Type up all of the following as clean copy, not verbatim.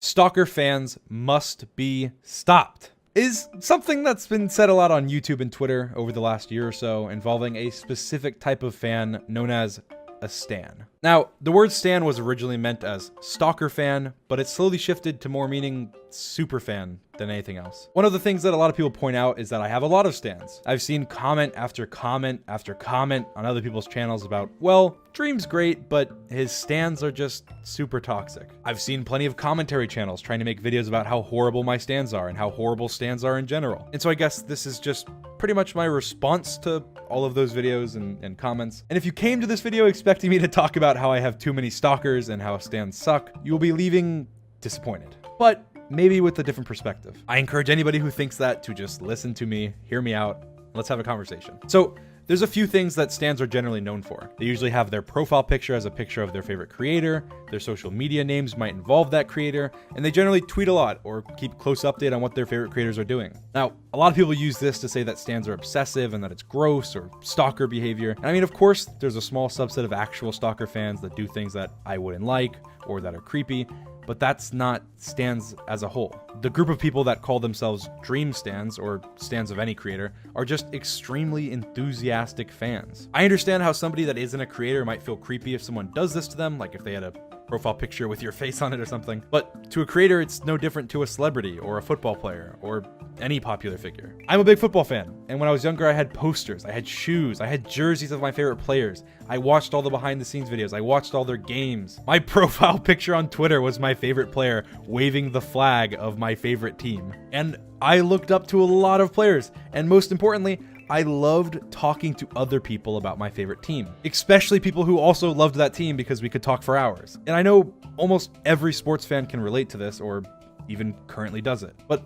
Stalker fans must be stopped is something that's been said a lot on YouTube and Twitter over the last year or so, involving a specific type of fan known as a stan. Now, the word stan was originally meant as stalker fan, but it slowly shifted to more meaning super fan than anything else. One of the things that a lot of people point out is that I have a lot of stans. I've seen comment after comment after comment on other people's channels about, well, Dream's great, but his stans are just super toxic. I've seen plenty of commentary channels trying to make videos about how horrible my stans are and how horrible stans are in general. And so I guess this is just pretty much my response to all of those videos and comments. And if you came to this video expecting me to talk about how I have too many stalkers and how stans suck, you will be leaving disappointed. But maybe with a different perspective. I encourage anybody who thinks that to just listen to me, hear me out, let's have a conversation. So there's a few things that stans are generally known for. They usually have their profile picture as a picture of their favorite creator, their social media names might involve that creator, and they generally tweet a lot or keep close update on what their favorite creators are doing. Now, a lot of people use this to say that stans are obsessive and that it's gross or stalker behavior. And I mean, of course, there's a small subset of actual stalker fans that do things that I wouldn't like or that are creepy, but that's not stans as a whole. The group of people that call themselves Dream stans or stans of any creator are just extremely enthusiastic fans. I understand how somebody that isn't a creator might feel creepy if someone does this to them, like if they had a profile picture with your face on it or something. But to a creator, it's no different to a celebrity or a football player or any popular figure. I'm a big football fan, and when I was younger, I had posters, I had shoes, I had jerseys of my favorite players. I watched all the behind the scenes videos, I watched all their games. My profile picture on Twitter was my favorite player waving the flag of my favorite team. And I looked up to a lot of players, and most importantly, I loved talking to other people about my favorite team, especially people who also loved that team because we could talk for hours. And I know almost every sports fan can relate to this or even currently does it. But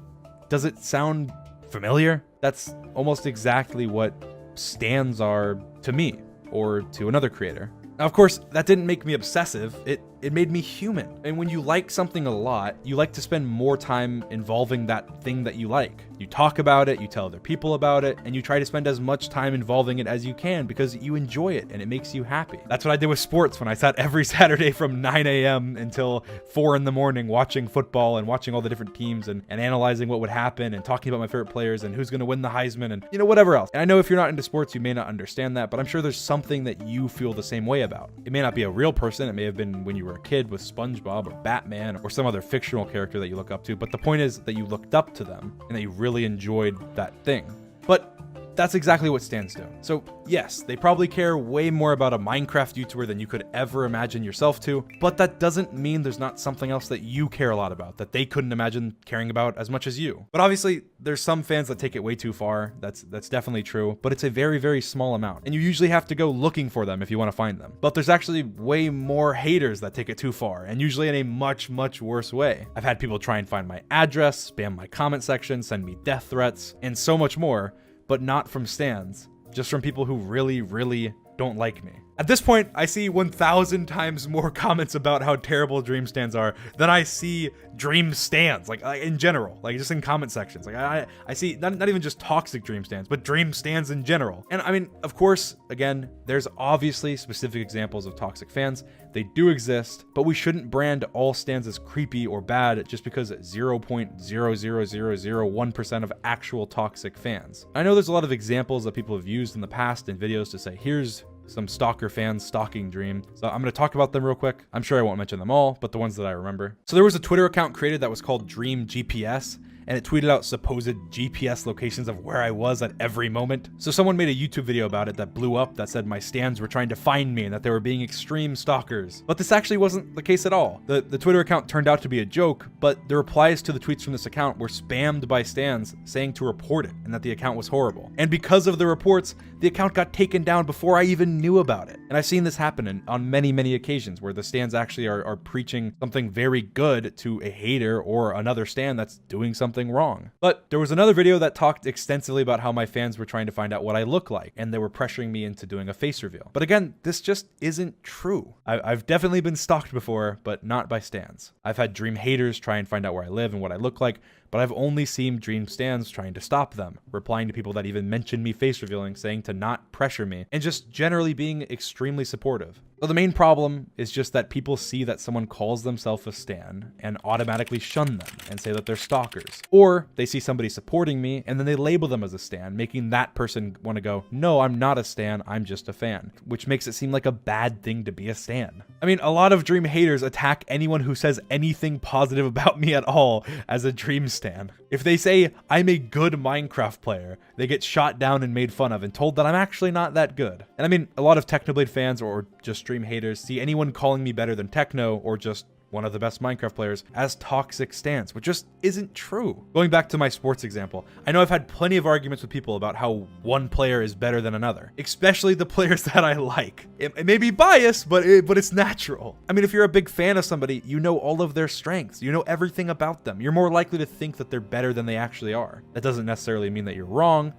does it sound familiar? That's almost exactly what stans are to me or to another creator. Now, of course, that didn't make me obsessive. It made me human. And when you like something a lot, you like to spend more time involving that thing that you like. You talk about it, you tell other people about it, and you try to spend as much time involving it as you can because you enjoy it and it makes you happy. That's what I did with sports when I sat every Saturday from 9 a.m. until 4 in the morning watching football and watching all the different teams and analyzing what would happen and talking about my favorite players and who's going to win the Heisman and, you know, whatever else. And I know if you're not into sports, you may not understand that, but I'm sure there's something that you feel the same way about. It may not be a real person. It may have been when you were a kid with SpongeBob or Batman or some other fictional character that you look up to, but the point is that you looked up to them and that you really enjoyed that thing. But that's exactly what stans do. So yes, they probably care way more about a Minecraft YouTuber than you could ever imagine yourself to, but that doesn't mean there's not something else that you care a lot about that they couldn't imagine caring about as much as you. But obviously, there's some fans that take it way too far. That's definitely true, but it's a very, very small amount. And you usually have to go looking for them if you want to find them. But there's actually way more haters that take it too far, and usually in a much, much worse way. I've had people try and find my address, spam my comment section, send me death threats, and so much more, but not from stans, just from people who really, really don't like me. At this point, I see 1,000 times more comments about how terrible Dream stans are than I see Dream stans, like in general, like just in comment sections. Like I see not even just toxic Dream stans, but Dream stans in general. And I mean, of course, again, there's obviously specific examples of toxic fans. They do exist, but we shouldn't brand all stans as creepy or bad just because 0.00001% of actual toxic fans. I know there's a lot of examples that people have used in the past in videos to say, here's some stalker fans stalking Dream. So I'm going to talk about them real quick. I'm sure I won't mention them all, but the ones that I remember. So there was a Twitter account created that was called Dream GPS, and it tweeted out supposed GPS locations of where I was at every moment. So someone made a YouTube video about it that blew up that said my stans were trying to find me and that they were being extreme stalkers. But this actually wasn't the case at all. The Twitter account turned out to be a joke, but the replies to the tweets from this account were spammed by stans saying to report it and that the account was horrible. And because of the reports, the account got taken down before I even knew about it. And I've seen this happen on many, many occasions where the stans actually are preaching something very good to a hater or another stan that's doing something wrong. But there was another video that talked extensively about how my fans were trying to find out what I look like and they were pressuring me into doing a face reveal. But again, this just isn't true. I've definitely been stalked before, but not by stans. I've had Dream haters try and find out where I live and what I look like, but I've only seen Dream stans trying to stop them, replying to people that even mentioned me face revealing, saying to not pressure me, and just generally being extremely supportive. So the main problem is just that people see that someone calls themselves a stan and automatically shun them and say that they're stalkers. Or they see somebody supporting me and then they label them as a stan, making that person want to go, no, I'm not a stan, I'm just a fan, which makes it seem like a bad thing to be a stan. I mean, a lot of Dream haters attack anyone who says anything positive about me at all as a Dream stan. If they say I'm a good Minecraft player, they get shot down and made fun of and told that I'm actually not that good. And I mean, a lot of Technoblade fans or just Dream haters see anyone calling me better than Techno or just one of the best Minecraft players as toxic stans, which just isn't true. Going back to my sports example, I know I've had plenty of arguments with people about how one player is better than another, especially the players that I like. It may be biased, but it's natural. I mean, if you're a big fan of somebody, you know all of their strengths, you know everything about them. You're more likely to think that they're better than they actually are. That doesn't necessarily mean that you're wrong.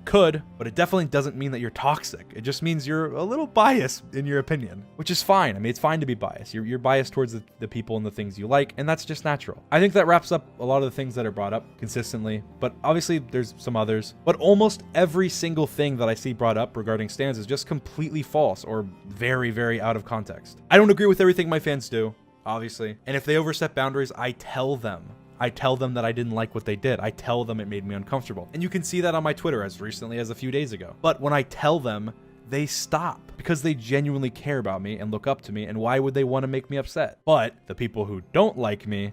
Could, but it definitely doesn't mean that you're toxic. It just means you're a little biased in your opinion, which is fine. I mean, it's fine to be biased. You're biased towards the people and the things you like, and that's just natural. I think that wraps up a lot of the things that are brought up consistently, but obviously there's some others. But almost every single thing that I see brought up regarding stans is just completely false or very, very out of context. I don't agree with everything my fans do, obviously, and if they overstep boundaries, I tell them that I didn't like what they did. I tell them it made me uncomfortable. And you can see that on my Twitter as recently as a few days ago. But when I tell them, they stop because they genuinely care about me and look up to me, and why would they want to make me upset? But the people who don't like me,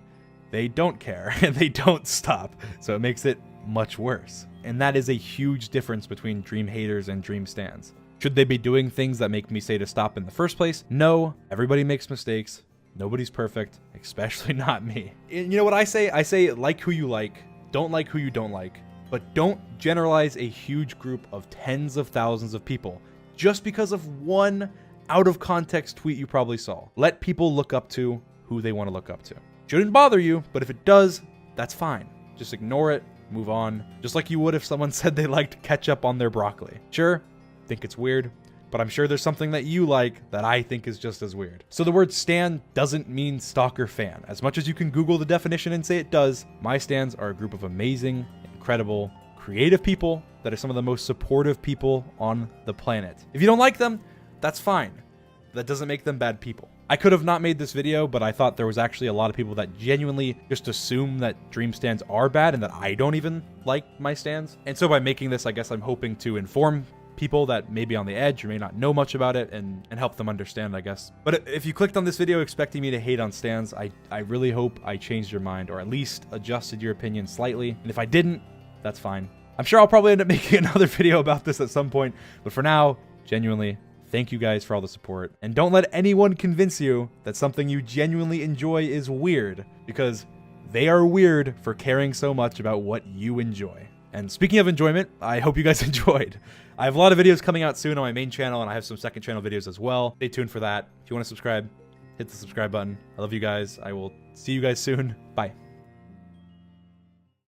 they don't care and they don't stop. So it makes it much worse. And that is a huge difference between Dream haters and Dream stans. Should they be doing things that make me say to stop in the first place? No, everybody makes mistakes. Nobody's perfect, especially not me. And you know what I say? I say like who you like, don't like who you don't like, but don't generalize a huge group of tens of thousands of people just because of one out of context tweet you probably saw. Let people look up to who they want to look up to. Shouldn't bother you, but if it does, that's fine. Just ignore it, move on, just like you would if someone said they liked ketchup on their broccoli. Sure, think it's weird, but I'm sure there's something that you like that I think is just as weird. So the word stan doesn't mean stalker fan. As much as you can Google the definition and say it does, my stans are a group of amazing, incredible, creative people that are some of the most supportive people on the planet. If you don't like them, that's fine. That doesn't make them bad people. I could have not made this video, but I thought there was actually a lot of people that genuinely just assume that Dream stans are bad and that I don't even like my stans. And so by making this, I guess I'm hoping to inform people that may be on the edge or may not know much about it and help them understand, I guess. But if you clicked on this video expecting me to hate on stans, I really hope I changed your mind or at least adjusted your opinion slightly. And if I didn't, that's fine. I'm sure I'll probably end up making another video about this at some point, but for now, genuinely, thank you guys for all the support. And don't let anyone convince you that something you genuinely enjoy is weird, because they are weird for caring so much about what you enjoy. And speaking of enjoyment, I hope you guys enjoyed. I have a lot of videos coming out soon on my main channel, and I have some second channel videos as well. Stay tuned for that. If you want to subscribe, hit the subscribe button. I love you guys. I will see you guys soon. Bye.